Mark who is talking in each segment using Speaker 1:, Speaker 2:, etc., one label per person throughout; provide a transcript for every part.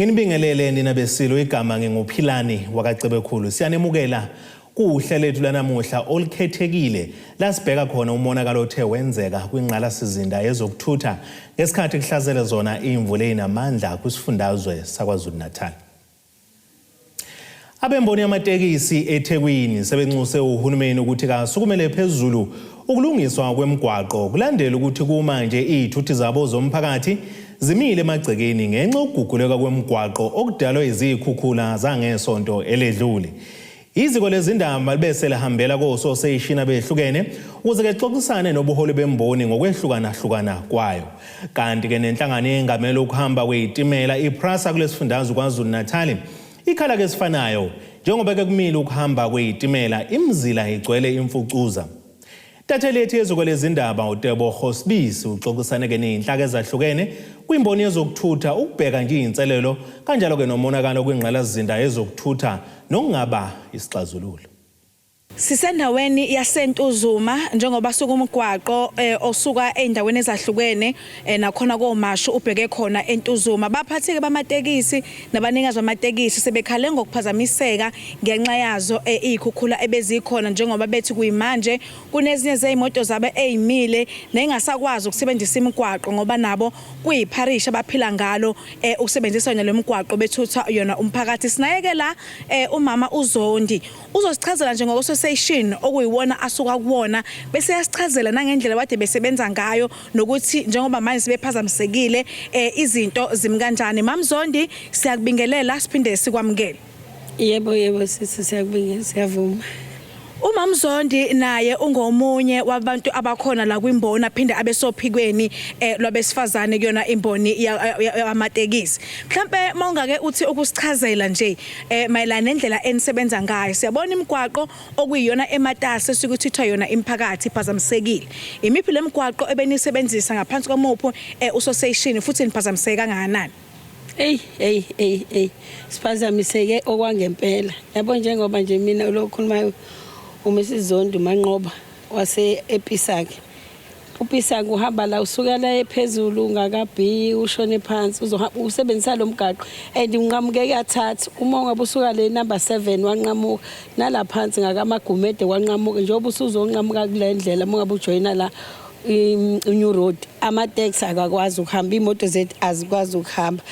Speaker 1: Nginibingelele nina besilo igama nginguphilani wakaCebekhulu. Siyanemukela kuhle lethu lanamuhla olukhethekile lasibheka khona umonakalo othe wenzeka kwingqala sizinda yezokuthutha ngesikhathi kuhlazele zona imvula enamandla kusifundazwe saKwaZulu-Natal. Abemboni yamatekisi eThekwini sebenxuse uhulumeni ukuthi kasukumele phezulu ukulungiswa kwemigwaqo kulandela ukuthi kumanje izithuthi zabo zomphakathi zimile emagcekeni ngenxa yokuguguleka kwemigwaqo okudalwe izikhukhula zangesonto eledlule. Iziko lezindaba bese lahambela kososeshini abehlukene ukuze kexoxisane nobuholi bemboni ngokwehlukana kwayo. Kanti ke nenhlangano engamela ukuhamba kwezitimela iPrasa kulesifundazwe kwaZulu-Natal ikhala ke sifanayo njengoba ke kumile ukuhamba kwezitimela imizila igcwele imfucuza. Tathelethi yeziko lezindaba uTebo Hosbisi uxoxisane ke nezinhlaka ezahlukene kwimboni yezokuthutha ukubheka nje inselelo kanjalo ke nomonakalo kwingqala sizinda yezokuthutha nokungaba isixazululo.
Speaker 2: Sisendaweni yaseNtuzuma njengoba suku umgwaqo osuka endaweni ezahlukene nakhona komasho ubheke khona eNtuzuma. Baphatheke bamatekisi nabanikazi bamatekisi sebekhale ngokuphazamiseka ngenxa yazo izikhukhula ebezikhona njengoba bethi kuyimanje kunezinye zezimoto zabe ezimile nengasakwazi ukusebenzisa imigwaqo ngoba nabo kuyiparish abaphila ngalo usebenzisa yona lemigwaqo bethutha yona umphakathi. Sinayeke la umama uZondi uzosichazela njengoko station okuyiwona asuka kuwona bese yasichazela nangendlela wade besebenza ngayo nokuthi njengoba manje sibephazamisekile izinto zimkanjani. Mamzondi siyakubingelela siphinde sikwamukele.
Speaker 3: Yebo sisi siyakubingelela siyavuma.
Speaker 2: uMamzondi naye ungomunye wabantu abakhona la kwimboni aphinde abesophikweni lwabesifazane kuyona imboni yamatekisi. Mhlambe mawungake uthi ukusichazela nje mayelana nendlela enisebenza ngayo. Siyabona imigwaqo okuyiyona ematase sikuthithwa yona imphakathi iphazamisekile. Imiphi lemigwaqo ebenisebenzisa ngaphansi komupho usosation futhi niphazamiseka kangakanani?
Speaker 3: Siphazamiseke okwangempela. Yabo njengoba nje mina lokhulumayo uMrs Zondi Manqoba wase ePisaki. uPisaki uhamba la usuka la ephezulu ngakabhi ushone phansi uzohamba usebenzisa lo mgaqo and unqamuke kathathu uma ungabe usuka le number 7 wanqamuka nala phansi ngakaMagumede wanqamuka njengoba usuzonqamuka kule ndlela uma ungabe ujoyina la New Road ama-taxi akakwazi ukuhamba imoto zethu azikwazi ukuhamba.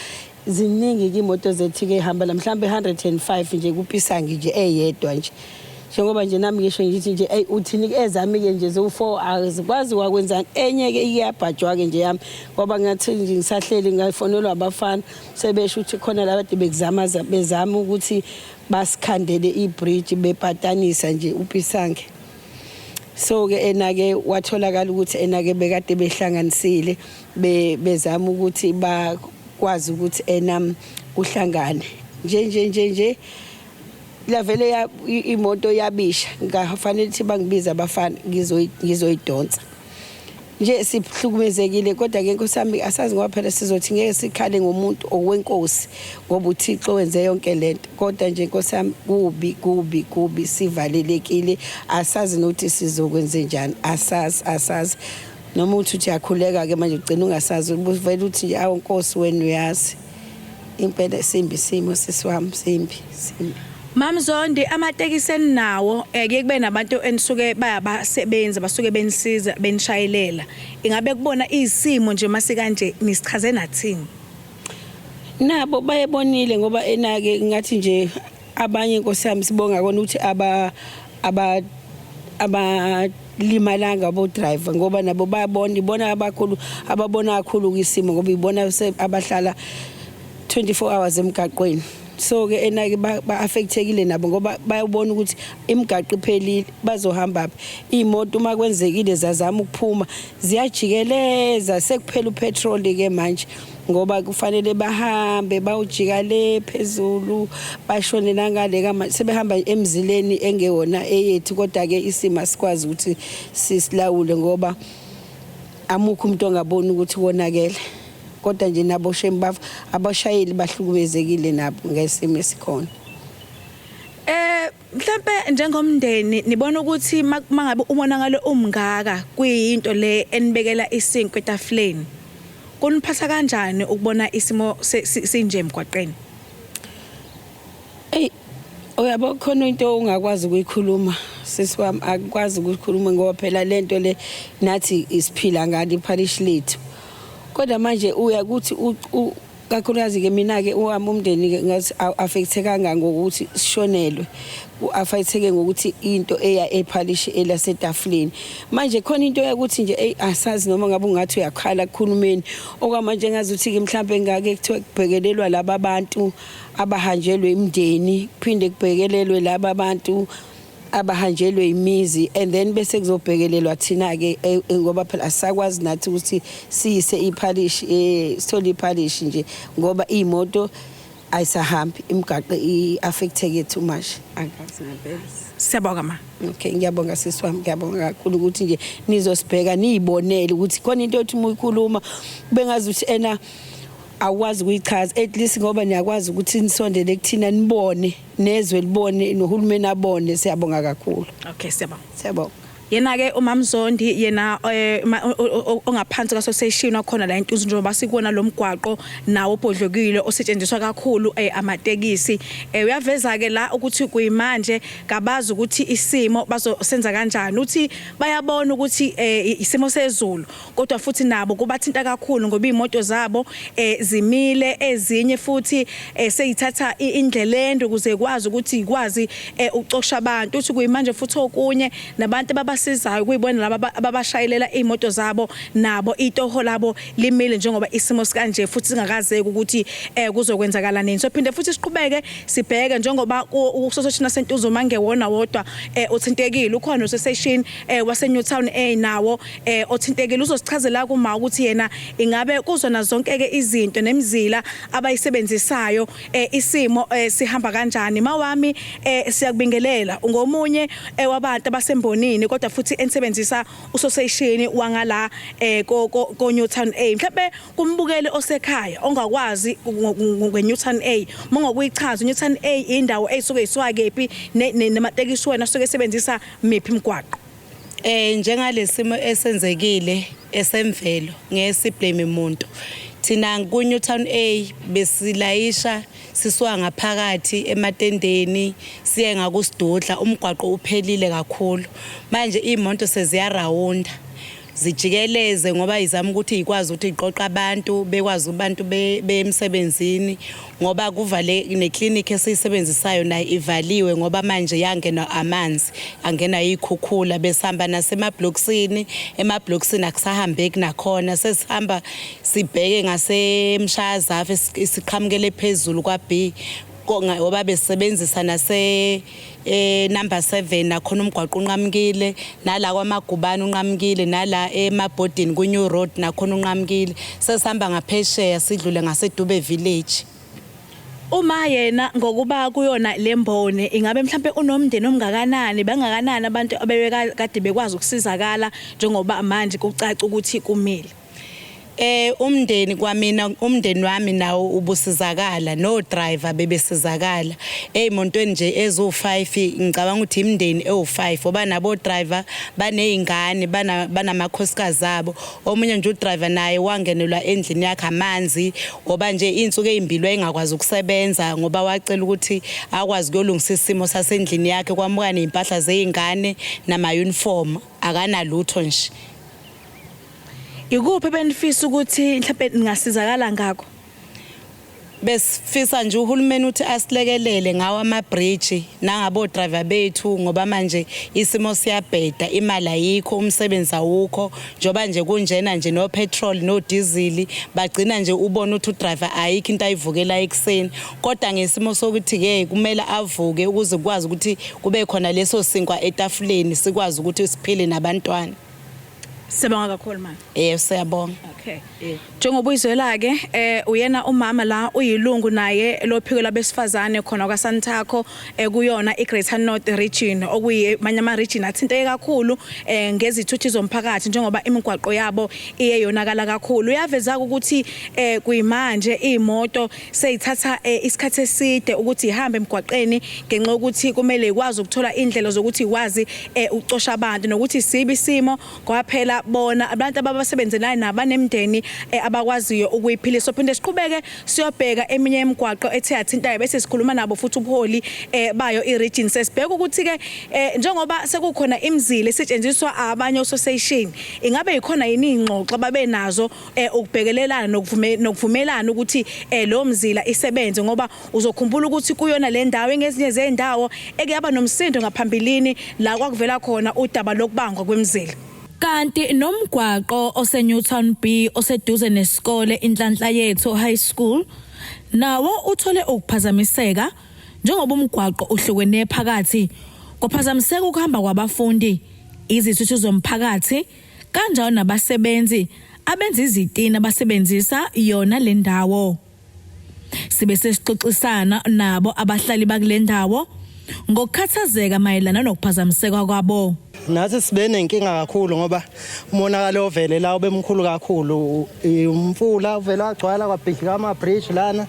Speaker 3: Ziningi imoto zethu ke ihamba la mhlambe 105 nje kuPisaki nje eyedwa nje njengoba nje nami ngisho ngithi nje uthini ezami ke nje zo4 hours kwazi wakwenzani enye ke iyabhajwa ke nje yami ngoba ngathi nje ngisahleli ngayifonelwa abafana sebesho ukuthi khona la kade bezama ukuthi basikhandele ibridge bepatanisa nje uPisaki. So ke enake watholakala ukuthi enake bekade behlanganisile bezama ukuthi bakwazi ukuthi enam uhlangane nje lavele ya imoto yabisha ngafanele ukuthi bangibiza abafana ngizoyidonsa nje sihlukumezekile kodwa ke nkosami asazi ngoba phela sizothi ngeke sikhale ngomuntu okwenkosi ngoba uThixo wenze yonke lento kodwa nje nkosami kubi sivalelekile asazi nokuthi sizokwenze njani asazi noma uthi uyakhuleka ke manje ugcina ungasazi ubuvela uthi nje awu Nkosi wena uyazi impela simbi simo sisiwami simbi.
Speaker 2: Mamzondi amatekisi nawo ke kube nabantu enisuke bayabasebenza basuke benisiza benishayelela ingabe kubona izimo nje mase kanje nisichaze nathini?
Speaker 3: Nabo bayebonile ngoba enake ngathi nje abanye nkosami sibonga kona ukuthi abalimalanga abo driver ngoba nabo bayabona abakhulu ababona kakhulu kwisimo ngoba ibona abahlala 24 hours emgaqweni. So ke enake ba-affectekile nabo ngoba bayabona ukuthi imigaqo iphelile bazohamba phi imoto uma kwenzekile zazama ukuphuma ziyajikeleza sekuphela upetrol ke manje ngoba kufanele bahambe bawujika le phezulu bashone nangale kama sebehamba emzileni engewona eyethu kodwa ke isimo sikwazi ukuthi sisilawule ngoba amukho umuntu ongaboni ukuthi konakele. Kodwa nje nabo shembafu abashayeli bahlukumezekile nabo ngesimo esikhona.
Speaker 2: Mhlambe njengomndeni nibona ukuthi mangabe umonakalo umngaka kuyinto le enibekela isinkwe etafuleni kuniphatha kanjani ukubona isimo sinje emgwaqeni?
Speaker 3: Uyabo khona into ongakwazi ukuyikhuluma sisi wami akwazi ukuyikhuluma ngoba phela lento le nathi isiphila ngani iphalish lethu. Kodwa manje uyakuthi kakhulukazi ke mina ke owami umndeni ke ngathi affectekanga ngokuthi sishonelwe, affecteke ngokuthi into eya ephalish elasetafuleni. Manje khona into yakuthi nje asazi noma ngabe ungathi uyakhala kukhulumeni okwamanje ngazi ukuthi ke mhlambe ngake kuthiwa kubhekelelwa laba bantu abahanjelwe imndeni, kuphinde kubhekelelwe laba bantu abahanjelwe imizi, and then bese kuzobhekelelwa thina ke ngoba phela asakwazi nathi ukuthi siyise iphalish sithole iphalish nje ngoba imoto ayisahambi, imigaqo iaffecteke too much. Akazi ngempela.
Speaker 2: Siyabonga ma.
Speaker 3: Okay, ngiyabonga sisi wami, ngiyabonga kakhulu ukuthi nje nizosibheka nizibonele ukuthi khona into othi uyikhuluma bengazi ukuthi akwazi ukuyichaza, at least ngoba niyakwazi ukuthi nisondele kuthina nibone nezwe libone nohulumeni abone. Siyabonga kakhulu.
Speaker 2: Okay,
Speaker 3: siyabonga.
Speaker 2: Yena ke uMamzondi yena ongaphansi kaSociation wakhona la intuzo njengoba sikubona lo mgwaqo nawo obhodlokile osetshenziswa kakhulu amatekisi. Uyaveza ke la ukuthi kuyimanje kabazi ukuthi isimo bazosenza kanjani, uthi bayabona ukuthi isimo sezulu kodwa futhi nabo kubathinta kakhulu ngoba imoto zabo zimile, ezinye futhi seyithatha indlela ende ukuze kwazi ukuthi ikwazi ucosha abantu. Uthi kuyimanje futhi okunye nabantu sizayo kuyibona laba ababashayelela imoto zabo nabo itoho labo limile njengoba isimo sikanje futhi singakazeki ukuthi kuzokwenzakala nini. So phinde futhi siqhubeke sibheke njengoba uSociation Sentuzo mangewona wodwa othintekile, ukhona uSociation wase Newtown nawo othintekile. Uzosichazela kuma ukuthi yena ingabe kuzona zonke ke izinto nemizila abayisebenzisayo isimo sihamba kanjani. Mawami siyakubingelela ngomunye wabantu abasembonini kodwa futhi ensebenzisa uSociation wangala ko Newtown mhlawumbe kumbukele osekhaya ongakwazi ngeNewtown mongokuyichaza Newtown indawo esuke iswa kephi nematekisi wena asuke esebenzisa miphi imigwaqo.
Speaker 4: Njengalesimo esenzekile esemvelo ngesiblame umuntu, thina ku Newtown besilayisha siswa ngaphakathi ematendeni siye ngakusidudla, umgwaqo uphelile kakhulu. Manje imoto seziyarawunda zijikeleze ngoba izama ukuthi ikwazi ukuthi iqoqa abantu bekwazi abantu bemsebenzini ngoba kuvale neclinic esiyisebenzisayo nayo ivaliwe ngoba manje yangena amanzi, angena ikhukhula. Besihamba nasemablocksini, emablocksini akusahambeki nakhona, sesihamba sibheke ngasemshayazafa siqhamukele phezulu kwaB ngoba besebenzisa nase number 7 nakhona umgwaqo unqamukile, nala kwaMagubane unqamukile, nala emabhodini ku New Road nakhona unqamukile. Sesihamba ngaphesheya sidlule ngaseDube Village.
Speaker 2: Uma yena ngokuba kuyona lembone ingabe mhlambe unomndeni omngakanani bangakanani abantu abebeka kade bekwazi ukusizakala njengoba manje kucaca ukuthi kumile?
Speaker 4: Umndeni kwamina, umndeni wami nawo ubusizakala, no driver bebesizakala. Eyimontweni nje ezo5 ngicabanga ukuthi imndeni ewu5 oba nabo driver banezingane banamakhosikazi abo. Omunye nje udriver naye wangenelwa endlini yakhe amanzi ngoba nje insuku ezimbilwa engakwazi ukusebenza ngoba wacela ukuthi akwazi ukuyolungisa isimo sasendlini yakhe, kwamuka nezimpahla zezingane nama uniform, akana lutho nje.
Speaker 2: Ikuphi benifisa ukuthi mhlawumbe ningasizakala ngakho?
Speaker 4: Besifisa nje uhulumeni uthi asilekelele ngawo ama-bridge nangabo driver bethu ngoba manje isimo siyabheda, imali ayikho, umsebenzi awukho, njoba nje kunjena nje no petrol no diesel bagcina nje ubona ukuthi udriver ayikho into ayivukela ekseni. Kodwa ngesimo sokuthi ke kumele avuke ukuze ukwazi ukuthi kube khona leso sinkwa etafuleni sikwazi ukuthi siphile nabantwana.
Speaker 2: Siyabonga kakhulu manje.
Speaker 4: Siyabonga.
Speaker 2: Okay. Njengoba uyizwela ke uyena umama la uyilungu naye lophiko labesifazane khona kwaSantaco kuyona iGreater North Region okuyimanye ama region athinteke kakhulu ngezithuthi zomphakathi njengoba imigwaqo yabo iyeyonakala kakhulu. Uyaveza ukuthi kuyimanje imoto seyithatha isikhathi eside ukuthi ihambe emgwaqeni ngenxa ukuthi kumele ikwazi ukuthola indlela zokuthi ikwazi ucosha abantu nokuthi sibe isimo kwaphela phela bona abantu ababasebenzelayo nabanemndeni abakwaziyo ukuyiphilisa. Sophinde siqhubeke siyobheka eminye emigwaqo ethe yathintayo bese sikhuluma nabo futhi ubuholi bayo i-region. Sesibheka ukuthi ke njengoba sekukhona imizila esetshenziswa abanye association, ingabe ikhona yini ingxoxo babe nazo ukubhekelelana nokuvumelana ukuthi lo mzila isebenze, ngoba uzokhumbula ukuthi kuyona le ndawo ngezinye zendawo ekuyaba nomsindo ngaphambilini la kwakuvela khona udaba lokubangwa kwemizila.
Speaker 5: Kanti nomgwaqo oseNewtown B oseduze nesikole Inhlanhla Yethu High School nawo uthole ukuphazamiseka njengoba umgwaqo uhlukene phakathi kwaphazamiseka ukuhamba kwabafundi, izithuthi zomphakathi kanjalo nabasebenzi abenza izitina abasebenzisa yona le ndawo. Sibe sesixoxisana nabo abahlali bakule ndawo ngokukhathazeka mayelana nokuphazamiseka kwabo.
Speaker 6: Nathi sibe nenkinga kakhulu ngoba umonakalo ovele la ubemkhulu kakhulu, umfula uvela wagcwala kwabhidlika ama-bridge lana.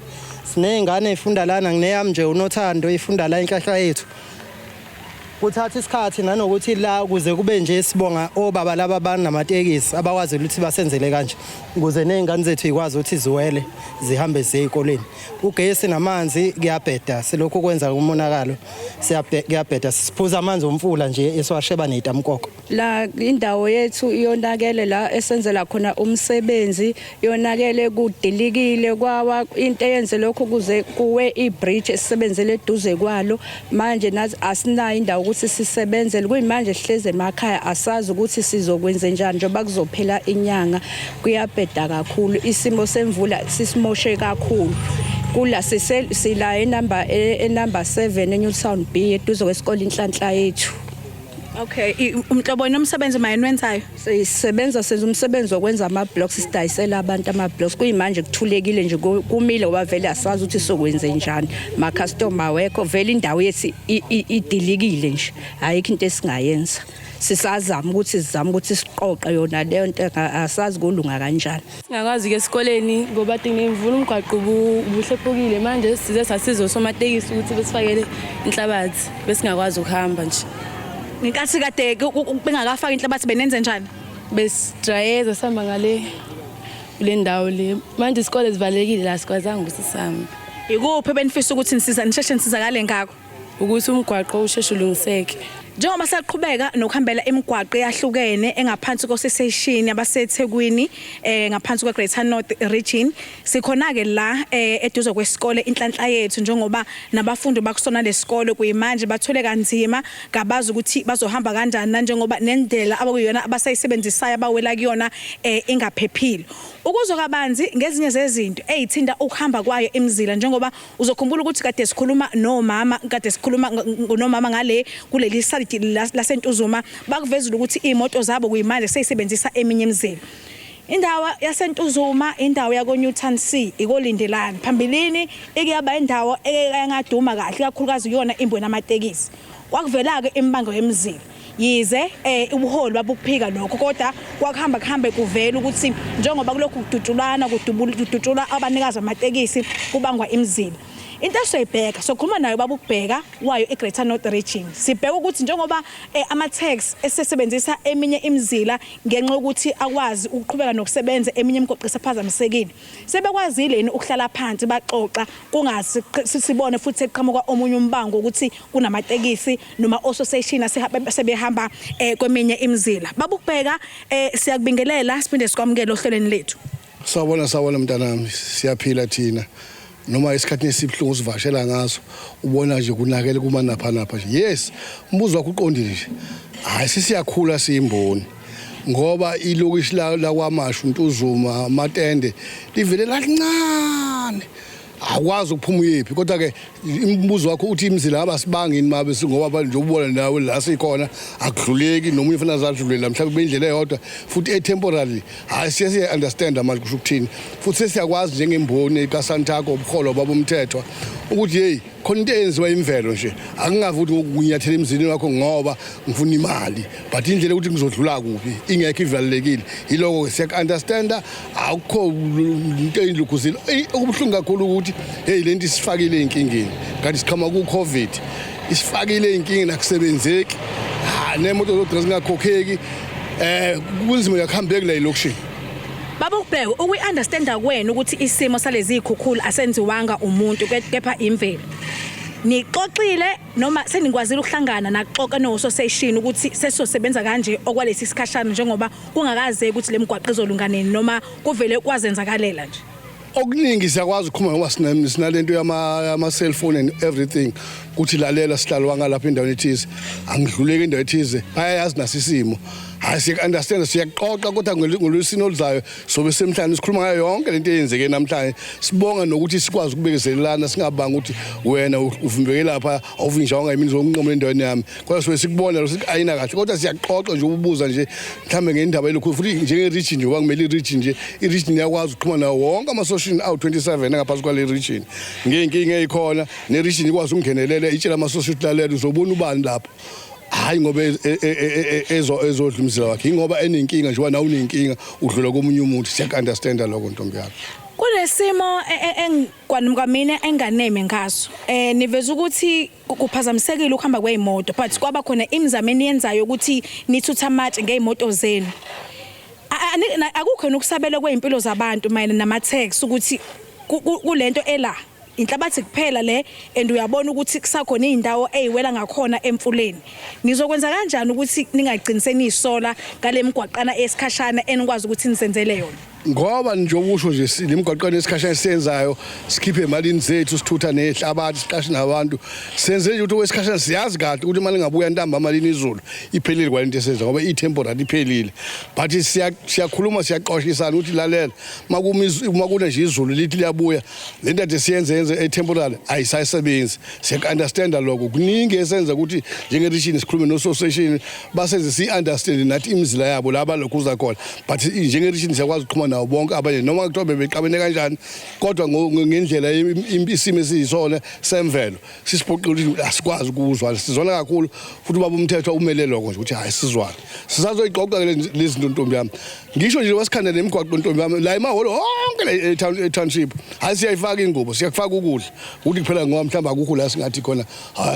Speaker 6: Siney'ngane ey'funda lana, ngineyami nje uNothando ifunda la Inhlanhla Yethu. Kuthatha isikhathi nanokuthi la kuze kube nje sibonga obaba laba banamatekisi abakwazi ukuthi basenzele kanje ukuze nezingane zethu ikwazi ukuthi ziwele zihambe ziye ezikoleni. Ugesi namanzi kuyabheda, selokho kwenza umonakalo kuyabheda, siphuza amanzi omfula nje esiwasheba netamkoko.
Speaker 3: La indawo yethu iyonakele la esenzela khona umsebenzi, yonakele kudilikile kwawa into eyenze lokho kuze kuwe ibridge esebenzele eduze kwalo. Manje nathi asinayo indawo ukuthi sisebenzele, kuyimanje sihleze emakhaya asazi ukuthi sizokwenza njani njengoba kuzophela inyanga. Kuyabheda kakhulu, isimo semvula sisimoshe kakhulu. Kula sila enamba 7 eNewtown B eduze kwesikole Inhlanhla Yethu.
Speaker 2: Okay, umhlobo nomsebenzi mayini wenzayo?
Speaker 3: Sisebenza senza umsebenzi wokwenza ama-blocks, sidayisela abantu ama-blocks. Kuyimanje kuthulekile nje kumile ngoba vele asazi ukuthi sokwenze njani. Ma-customer wekho vele indawo yethi idilikile nje, ayikho into esingayenza. Sisazama ukuthi siqoqe yona leyo nto, asazi kulunga kanjani.
Speaker 7: Singakwazi ke esikoleni ngoba ngivuna umgwaqo ubuhlephukile, manje size sasizo somatekisi ukuthi besifakele inhlabathi bese singakwazi ukuhamba nje.
Speaker 2: Ngenkathi kade bengakafaka inhlabathi benenze njani?
Speaker 7: Besidrayeza sihamba ngale kule ndawo le. Manje isikole zivalekile la, sikwazanga ukuthi sihambe.
Speaker 2: Ikuphi benifisa ukuthi nisheshe nisizakale ngakho?
Speaker 7: Ukuthi umgwaqo usheshe ulungiseke.
Speaker 2: Njengoba saqhubeka nokuhambela imigwaqo eyahlukene engaphansi koseseshini abaseThekwini ngaphansi kweGreater North Region, sikhona ke la eduze kwesikole Inhlanhla Yethu, njengoba nabafundi bakusona lesikole kuyimanje bathole kanzima ngabazi ukuthi bazohamba kanjani njengoba nendlela abakuyona abasayisebenzisayo abawela kuyona ingaphephile. Ukuzwa kabanzi ngezinye zezinto ezithinta ukuhamba kwayo emizila, njengoba uzokhumbula ukuthi kade sikhuluma nomama ngale kuleli side laseNtuzuma bakuvezela ukuthi imoto zabo kuyimanje seyisebenzisa eminye imizila. Indawo yaseNtuzuma, indawo yakoNewtown C ikolindelana phambilini ekuyaba indawo engaduma kahle kakhulukazi kuyona imboni amatekisi. Kwakuvela ke imbango yemizila, yize ubuholi babuphika lokho, kodwa kwakuhamba kuvela ukuthi njengoba kulokhu kudutshulwa abanikazi amatekisi kubangwa imizila. Into esiyibheka sokhuluma nayo babukubheka wayo eGreater North Region, sibheka ukuthi njengoba ama-tax esesebenzisa eminye imizila ngenxa ukuthi akwazi ukuqhubeka nokusebenza eminye imigwaqo esaphazamisekile, sebekwazile yini ukuhlala phansi baxoxa kungazi sibone futhi eqhamuka omunye umbango ukuthi kunamatekisi noma association sebehamba kweminye imizila. Babukubheka siyakubingelela, siphinde sikwamukele ohlelweni lethu.
Speaker 8: Sawubona mntanami, siyaphila thina. Noma isikhathi esibhlungu sivashela ngaso ubona nje kunakele kuma napha nje. Yes, umbuzo wakho uqondile nje. Hayi sisiyakhula siyimboni. Ngoba ilokishi la kwaMashu, Ntuzuma, Matende livele lancane. Akwazi ukuphuma uyephi, kodwa ke imbuzo wakho uthi imizila abasibangini mabe singoba nje ubona nawe la sikhona akudluleki nomunye ufuna zadlulela mhlawumbe bendlela eyodwa futhi temporarily. Hayi siya understand manje kusho ukuthini, futhi siyakwazi njengemboni kaSantaco ubuholo babomthetho ukuthi hey khona into eyenziwa imvelo nje, akungavuthi ukunyathela emzini wakho ngoba ngifuna imali, but indlela ukuthi ngizodlula kuphi ingekho ivalelekile. Yiloko siya understanda, akukho into endlukuzile okubuhlungu kakhulu ukuthi hey lento isifakile inkingeni, kanti siqhama ku-COVID isifakile inkinga nakusebenzeki, nemoto zodwa zingakhokheki. kunzima yakuhambeki la elokushini.
Speaker 2: Baba uBheka ukuunderstanda kwenu ukuthi isimo salezi ikhukhula asenziwanga umuntu kepha imvelo. Nixoxile noma senikwazile ukuhlangana naxoxa no-association ukuthi sesizosebenza kanje okwalesi sikhashana njengoba kungakaze ukuthi lemigwaqo izolunganeni noma kuvele kwazenzakalela nje.
Speaker 8: Okuningi siyakwazi ukukhuluma ngoba sinalento yama cellphone and everything kuthi lalela sihlalo ngalapha endaweni ethize angidluleke endaweni ethize bayayazi nasisimo hayi siyakunderstand siyaxoxa kodwa ngolwesino oluzayo sobe semhlanje sikhuluma ngayo yonke lento eyenzeke namhlanje sibonga nokuthi sikwazi ukubekezelelana singabanga ukuthi wena uvimbeke lapha awuvinjawanga yimini zokunqomola endaweni yami kodwa sobe sikubona lo sithi ayina kahle kodwa siyaxoxa nje ububuza nje mhlambe ngendaba elokhu futhi njenge region nje kwakumele i-region nje i-region iyakwazi ukuxhuma nawo wonke ama-social awu-27 engaphansi kwale region ngenkinga eyikhona ne-region ikwazi ukungenelela itshela ama-social lalela uzobona ubani lapho hayi ngoba ezodla umzila wakhe ingoba enenkinga nje nawe unenkinga udlula komunye umuntu siyakunderstanda lokho ntombi yami.
Speaker 2: Kunesimo kwamina enganeme ngaso niveza ukuthi kuphazamisekile ukuhamba kwezimoto but kwaba khona imizameni yenzayo ukuthi nithutha amatshe ngezimoto zenu. Akukho nokusabela kweimpilo zabantu mayena nama-tax ukuthi kulento ela inhlabathi kuphela le and uyabona ukuthi kusakhona izindawo eziwela ngakhona emfuleni. Nizokwenza kanjani ukuthi ningagciniseni isola ngale migwaqana esikhashana enikwazi ukuthi nisenzele yona?
Speaker 8: Ngoba njengokusho nje limgwaqweni esikhashana senzayo sikhiphe emalini zethu sithutha nehlabathi siqashe nabantu senze nje ukuthi wesikhashana siyazi kahle ukuthi imali ngabuya ntamba amalini izulu iphelile kwalento esenza ngoba i-temporary iphelile but siyakhuluma siyaxoxisana ukuthi lalela makuna nje izulu lithi liyabuya lento ade siyenze e-temporary ayisasebenzi siyakunderstanda lokho kuningi esenza ukuthi njenge-region sikhulume no-association basenze si-understand nathi imizila yabo laba lokhuza khona but njenge-region siyakwazi ukuxhuma nawo bonke abanye noma kuthiwa bebeqabene kanjani kodwa ngendlela isimo esiyisona semvelo sisiphoqile ukuthi asikwazi ukuzwana sizona kakhulu futhi ubaba umthetho umele lokho nje ukuthi hayi sizwane sisazoyiqoqa lezi zinto ntombi yami ngisho nje wasikhandela emigwaqo ntombi yami la emahholo onke e-township hayi siyayifaka ingubo siyakufaka ukudla ukuthi kuphela ngoba mhlawumbe akukho la singathi khona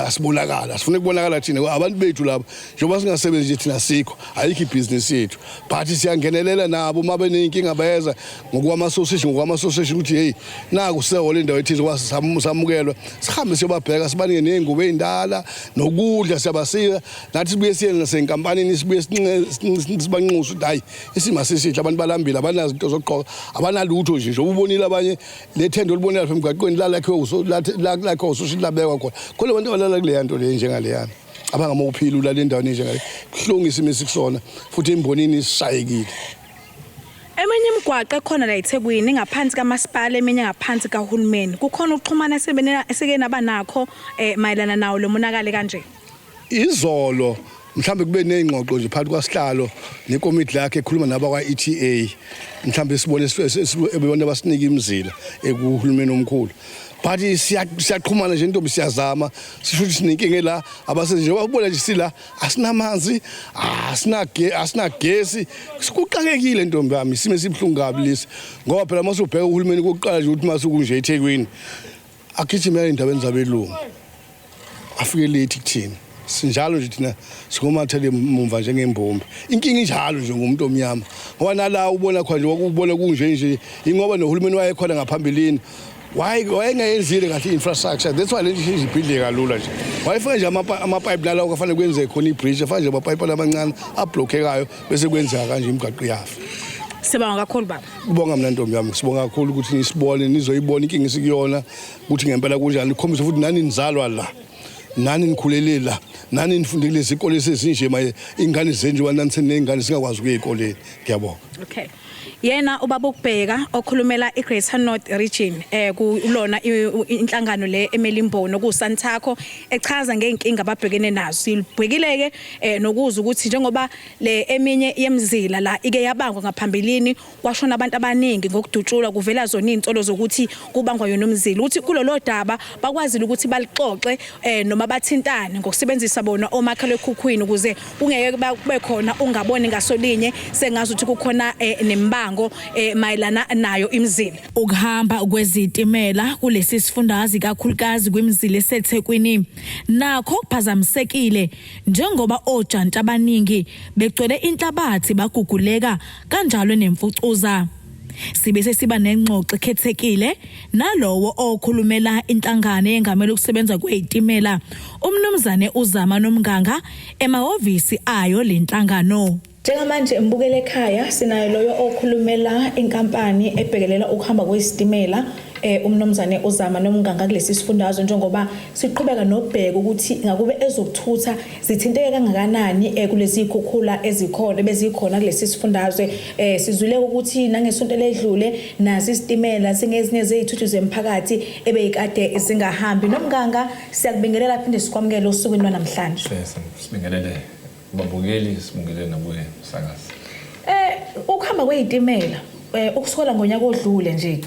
Speaker 8: asibonakala sifuna ukubonakala thina abantu bethu laba njengoba singasebenzi nje thina sikho ayikho ibhizinisi yethu but siyangenelela nabo uma beneyinkinga bayeza ngokwama-association ukuthi hey naku sehole indawo ethize kwasamukelwa sihambe siyobabheka sibanike ney'ngubo ey'ndala nokudla siyabasika nathi sibuye siye nasenkampanini sibuye sibanxuse ukuthi hayi isimo asisihle abantu balambile abanazo into zokugqoka abanalutho nje njengoba ubonile abanye lethendo olubonela lapha emgwaqweni lakhe usosho labekwa khona khona abantu abalala kuleya nto leyo njengaleyana abangamaphila ulala endaweni njengale kuhlungu isimo esikusona futhi embonini isishayekile.
Speaker 2: Eminye imigwaqo ekhona la eThekwini ngaphansi kamasipala eminye ngaphansi kahulumeni kukhona ukuxhumana eseke naba nakho mayelana nawo lo monakale kanje.
Speaker 8: Izolo mhlambe kube nezingxoxo nje phakathi kwasihlalo nekomiti lakhe ekhuluma naba kwa-ETA mhlambe sibone ebebona abasinika imizila ekuhulumeni omkhulu but siyaqhumana nje intombi siyazama sisho ukuthi sinenkinga la abasenje ubona nje sila asinamanzi asinagesi sikuqakekile ntombi yami isimo esibhlungu kabi lesi ngoba phela mase ubheka uhulumeni kokuqala nje ukuthi mase kunje eThekwini agijimela endaweni zabelungu afike late kuthina sinjalo nje thina sikomathele mumva njengembombi inkinga injalo nje ngomuntu omnyama ngoba nala ubona khona nje ukubona kunje ingoba nohulumeni wayekhona ngaphambilini wayengayenzile kahle infrastructure that's why lento izibhidle kalula nje wayefaka nje amapipe nalawo kufanele kwenze khona ibridge afana nje amapipe amancane ablockekayo bese kwenzeka kanje imigaqo yafa.
Speaker 2: Sibonga kakhulu baba.
Speaker 8: Kubonga mina ntombi yami sibonga kakhulu ukuthi nisibone nizoyibona inkinga sikuyona ukuthi ngempela kunjani ikhombisa futhi nani nizalwa la nani nikhulele la nani nifunde kulezi izikole ezinje maye ingane zenjiwa nani senengane singakwazi ukuya ezikoleni ngiyabonga.
Speaker 2: Okay. Yena ubaba uBheka okhulumela iGreater North Region kulona inhlangano le emelimbono kuSantaco echaza ngeenkinga ababhekene nazo silibhekileke nokuza ukuthi njengoba le eminye yemzila la ike yabangwa ngaphambilini kwashona abantu abaningi ngokudutshulwa kuvela zona izinsolo zokuthi kubangwa yona umzila uthi kulolo daba bakwazile ukuthi balixoxe noma bathintane ngokusebenzisa bona omakhalekhukhwini ukuze ungeke kube khona ungaboni ngasolinye sengazi ukuthi kukhona nemba nemicabango mayelana nayo imizila.
Speaker 5: Ukuhamba kwezitimela kulesi sifundazwe kakhulukazi kwimizila eseThekwini nakho kuphazamisekile njengoba ojantshi abaningi begcwele inhlabathi baguguleka kanjalo nemfucuza. Sibe sesiba nengxoxo ekhethekile nalowo okhulumela inhlangano engamela ukusebenza kwezitimela umnumzane uZama Nomganga emahhovisi ayo lenhlangano.
Speaker 2: Njengamanje mbukele ekhaya sinayo loyo okhulumela inkampani ebhekelela ukuhamba kwesitimela umnumzane uZama Nomganga kulesi sifundazwe njengoba siqhubeka nobheka ukuthi ngakube ezokuthutha zithinteke kangakanani kulezi ikhukhula ezikhona bezikhona kulesi sifundazwe. Sizwile ukuthi nangesonto ledlule nazi isitimela singezinye zezithuthi zemphakathi ebeyikade zingahambi. Nomganga siyakubingelela phinde sikwamukele usukwini lwanamhlanje.
Speaker 9: Sibingelele babukeli, sibingelele nabuye sakazi.
Speaker 2: Ukuhamba kwezitimela ukusola ngonyaka odlule nje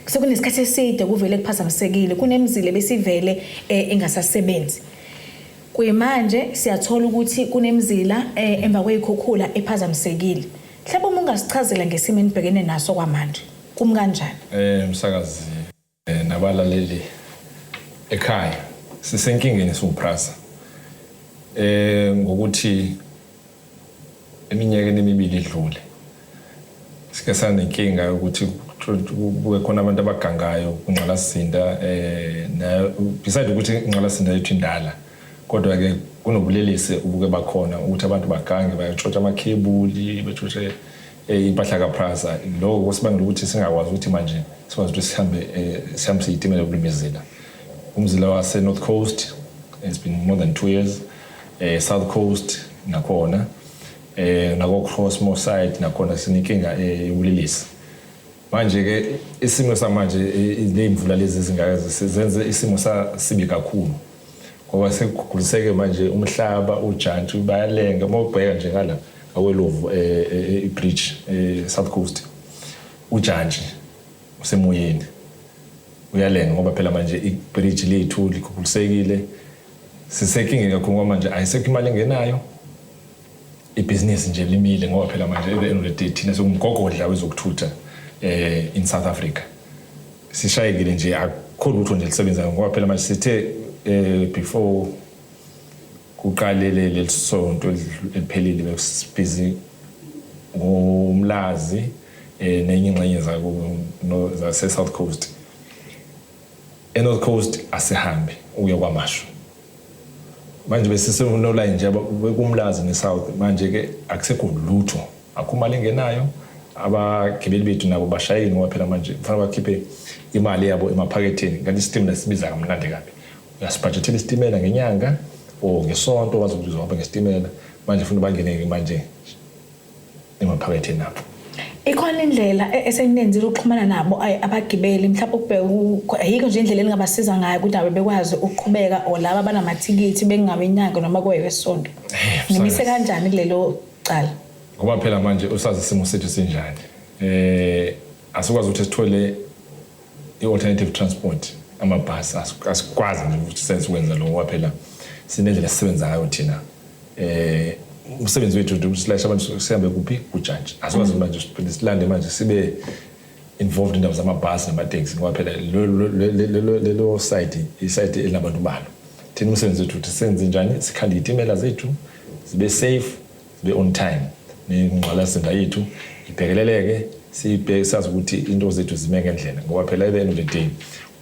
Speaker 2: sekunesikhathi eside kuvele kuphazamisekile kunemizila besivele engasasebenzi. Kuyimanje siyathola ukuthi kunemizila emva kwezikhukhula ephazamisekile. Mhlawumbe uma ungasichazela ngesimo enibhekene naso kwamanje kumi kanjani?
Speaker 9: Msakazi nabalaleli ekhaya sisenkingeni sokuprasa. Ngokuthi eminyakeni emibili edlule sike sanenkinga ukuthi kube khona abantu abagangayo kunqalasinda na beside ukuthi inqalasinda yethu indala kodwa ke kunobulelisi ubuke bakhona ukuthi abantu bagange bayatshotha amakhebuli betshothe impahla kaPrasa. Lokho kusibangela ukuthi singakwazi ukuthi manje sikwazi ukuthi sihambe siyitimela kulimizila. Umzila wase North Coast it's been more than 2 years. South Coast nakhona nako Crossmore side nakhona sininkinga yobulelisi. Manje ke isimo samanje izimvula lezi zingakaze sizenze isimo sibi kakhulu ngoba sekuguliseke manje umhlaba ujantshi bayalenga mawubheka nje ngala akwelovu ibridge South Coast ujantshi usemoyeni uyalenga ngoba phela manje ibridge lethu likugulisekile sisekinge kakhulu manje ayisekho imali engenayo ibusiness nje limile ngoba phela manje ebe thina sokumgogodla wezokuthutha in South Africa. Sishayekile nje akukho lutho nje lisebenzayo ngoba phela manje sithe before kuqale lesonto eliphelile besibhizi ngomlazi nenye ingxenye za South Coast. North Coast asihambi uya kwaMashu. Manje besisebona line nje bekumlazi neSouth manje ke akusekho lutho akhumali engenayo abagibeli bethu nabo bashayini ngoba phela manje kufanele bakhiphe imali yabo emaphaketheni kanti isitimela sibiza kamnandi kabi. Uyasibudgetela isitimela ngenyanga o ngesonto wazi ukuthi uzohamba ngesitimela manje ufuna bangene manje emaphaketheni nabo.
Speaker 2: Ikhona indlela esenenzile ukuxhumana nabo abagibeli mhlawumbe ukubheka ayikho nje indlela engabasiza ngayo ukuthi abe bekwazi ukuqhubeka o laba banamathikithi bengabe inyanga noma kweyesonto. Nimise kanjani kulelo cala?
Speaker 9: Ngoba phela manje usazi isimo sethu sinjani. Asikwazi ukuthi sithole i-alternative transport amabhasi asikwazi nje ukuthi senze lokho ngoba phela sinendlela sisebenza ngayo thina. Umsebenzi wethu ukuthi silahle abantu sihambe kuphi kujantshi asikwazi manje silande manje sibe involved in indaba zamabhasi namateksi ngoba phela lelo site isite elabantu balo. Thina umsebenzi wethu ukuthi senze njani sikhanda izitimela zethu zibe safe zibe on time nengqalasinda yethu ibhekeleleke sibheke sazi ukuthi into zethu zime ngendlela ngoba phela at the end of the day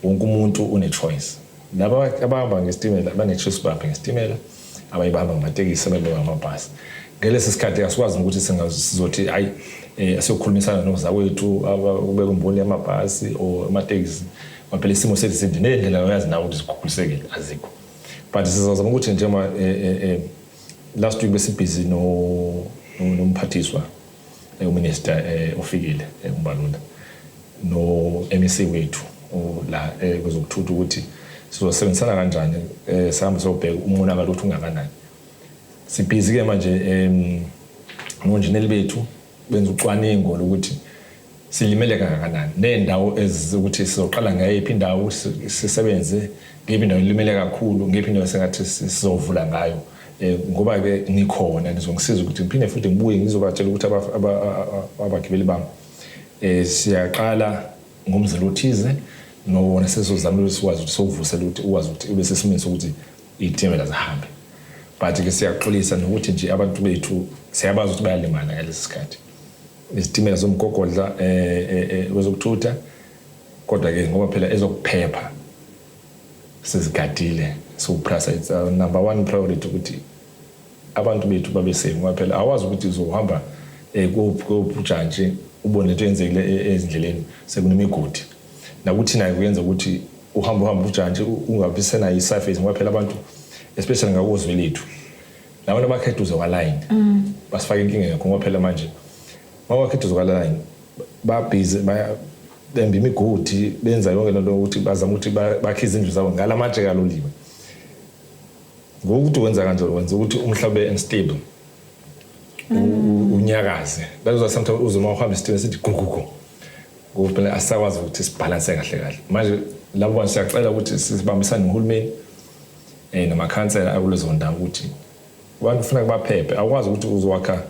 Speaker 9: wonke umuntu une choice. Laba abahamba ngesitimela bane-choice bahambe ngesitimela abayibamba ngamatekisi ababeka ngamabhasi. Ngelesi sikhathi asikwazi ukuthi sizothi hayi asiyokhulumisana nozakwethu ababeka umboni yamabhasi o amatekisi ngoba isimo sethu sinje nendlela uyazi nawe ukuthi sikhulisekile azikho. But sizozama ukuthi njengoba last week besibhizi nomphathiswa uminister ofikile uMbalula no MEC wethu la kwezokuthutha ukuthi sizosebenzisana kanjani sihambe sobheka umonakalo ukuthi ungakanani. Sibhizi ke manje nonjineli bethu benza ucwaningo lokuthi silimele kangakanani nendawo ezokuthi sizoqala ngayiphi indawo sisebenze ngephi indawo elimele kakhulu ngephi indawo sengathi sizovula ngayo ngoba ke ngikhona ngizongisiza ukuthi ngiphinde futhi ngibuye ngizobatshela ukuthi abagibeli bami siyaqala ngomzila othize nowona sesozamile sikwazi ukuthi sovusela ukuthi ukwazi ukuthi ube sesimeni sokuthi izitimela zihambe. But ke siyaxolisa nokuthi nje abantu bethu siyabaza ukuthi bayalimala ngalesi sikhathi. Izitimela zomgogodla wezokuthutha kodwa ke ngoba phela ezokuphepha sizigadile so prasa it's number one priority ukuthi abantu bethu babe safe ngoba phela awazi ukuthi uzohamba kubujantshi ubone into enzekile ezindleleni sekunemigodi nakuthi nayo kuyenza ukuthi uhamba ujantshi ungabisena isurface ngoba phela abantu especially ngakozwe lethu labantu abakhethuze kwa line basifaka inkinga yakho ngoba phela manje mawakhethuze kwa line ba busy bembe imigodi benza yonke lento ukuthi bazama ukuthi bakhize indlu zabo ngalamatshe kaloliwe ngokuthi wenza kanjalo wenza ukuthi umhlabe unstable unyakaze that's why sometimes uzuma uhamba isitimela sithi gugugu ngoba phela asakwazi ukuthi sibalance kahle manje labo siyacela ukuthi sibambisane nohulumeni namakhansela akulezo ndawo ukuthi abantu kufanele baphephe akwazi ukuthi uzowakha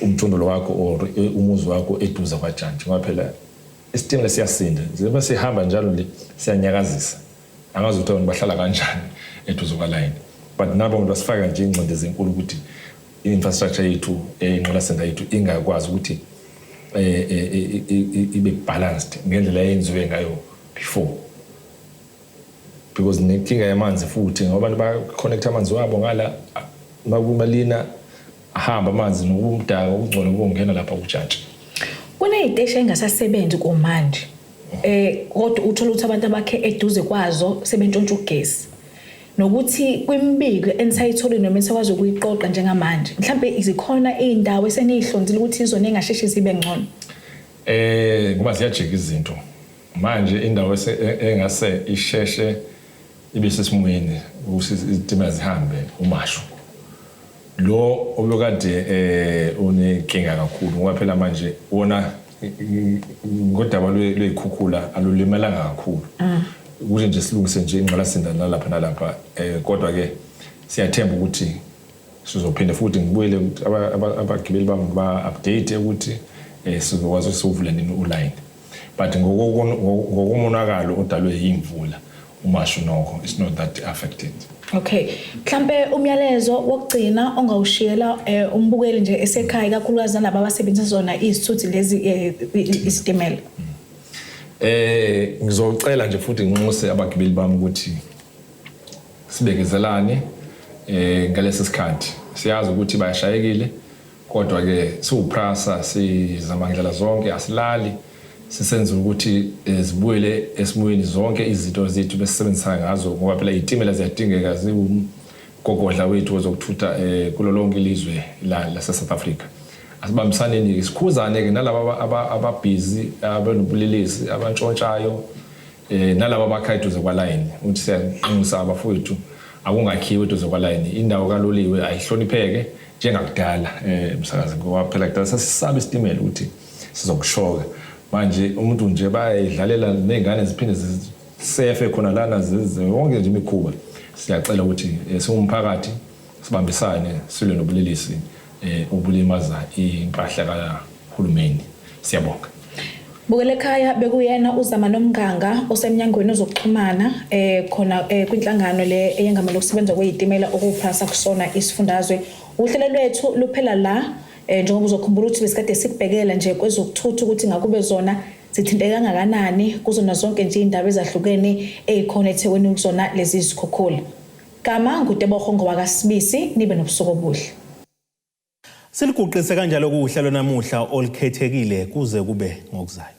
Speaker 9: umthundolo wakho or umuzi wakho eduza kwajantshi ngoba phela isitimela siyasinda njengoba sihamba njalo le siyanyakazisa angazi ukuthi abantu bahlala kanjani eduza kwaline but nabo abantu basifaka nje ingcindezi enkulu ukuthi infrastructure yethu enqolasenda yethu ingakwazi ukuthi ibe balanced ngendlela eyenziwe ngayo before because nenkinga yamanzi futhi ngoba abantu ba-connect amanzi wabo ngala makumalina ahamba amanzi nokumdaka ukugcona ukungena lapha kujantshi
Speaker 5: kuney'teshi engasasebenzi kumanje kodwa uthola ukuthi abantu abakhe eduze kwazo sebentshontsha ugesi nokuthi kwimibiko enisayitholile noma enisakwazi ukuyiqoqa njengamanje mhlawumbe izikhona iy'ndawo eseniyihlonzile ukuthi izona engasheshi zibe ngcono
Speaker 9: ngoba ziyajika izinto manje indawo engase isheshe ibe sesimweni ukuthi izitimela zihambe uMashu lo obekade unenkinga kakhulu ngoba phela manje wona ngodaba lwezikhukhula alulimelanga kakhulu ukuthi nje silungise nje ingqalasinda nalapha kodwa ke siyathemba ukuthi sizophinde futhi ngibuyele ukuthi abagibeli ba-update ukuthi sizokwazi ukuvula nini uline but ngokumonakalo odalwe yimvula uMashu nokho it's not that affected.
Speaker 5: Okay mhlambe umyalezo wokugcina ongawushiyela umbukeli nje esekhaya kakhulukazi nalabo abasebenzisa zona izithuthi lezi isitimela
Speaker 9: ngizocela nje futhi nginxuse abagibeli bami ukuthi sibekezelane ngalesi sikhathi siyazi ukuthi bayashayekile kodwa ke siwuprasa sizama ngindlela zonke asilali sisenza ukuthi zibuyele esimweni zonke izinto zethu besisebenzisa ngazo ngoba phela izitimela ziyadingeka ziwumgogodla wethu wozokuthutha kulo lonke ilizwe la South Africa asibambisaneni sikhuzane ke nalabo ababhizi abanobulelesi abantshontshayo nalabo abakha eduze kwaline ukuthi siyanxusa abafowethu akungakhiwe eduze kwaline indawo kaloliwe ayihlonipheke njengakudala umsakazi ngoba phela kudala sasisaba isitimela ukuthi sizokushoka manje umuntu nje bayidlalela nezingane ziphinde zisefe khona lana yonke nje imikhuba siyacela ukuthi siwumphakathi sibambisane silwe nobulelesi obulimaza impahla kahulumeni siyabonga.
Speaker 5: Bukele ekhaya bekuyena uZama Nomganga osemnyangweni ozokuxhumana khona kwinhlangano le eyengama lokusebenza kwezitimela okuphasa kusona isifundazwe uhlelo lwethu luphela la njengoba uzokhumbula ukuthi besikade sikubhekela nje kwezokuthutha ukuthi ngakube zona zithinteka kangakanani kuzona zonke nje indaba ezahlukene ezikhona eThekwini kuzona lezi zikhukhula. Kama nguTebogo ngowakaSibisi nibe nobusuku obuhle.
Speaker 1: Siliguqise kanjalo kuhlelo namuhla olukhethekile kuze kube ngokuzayo.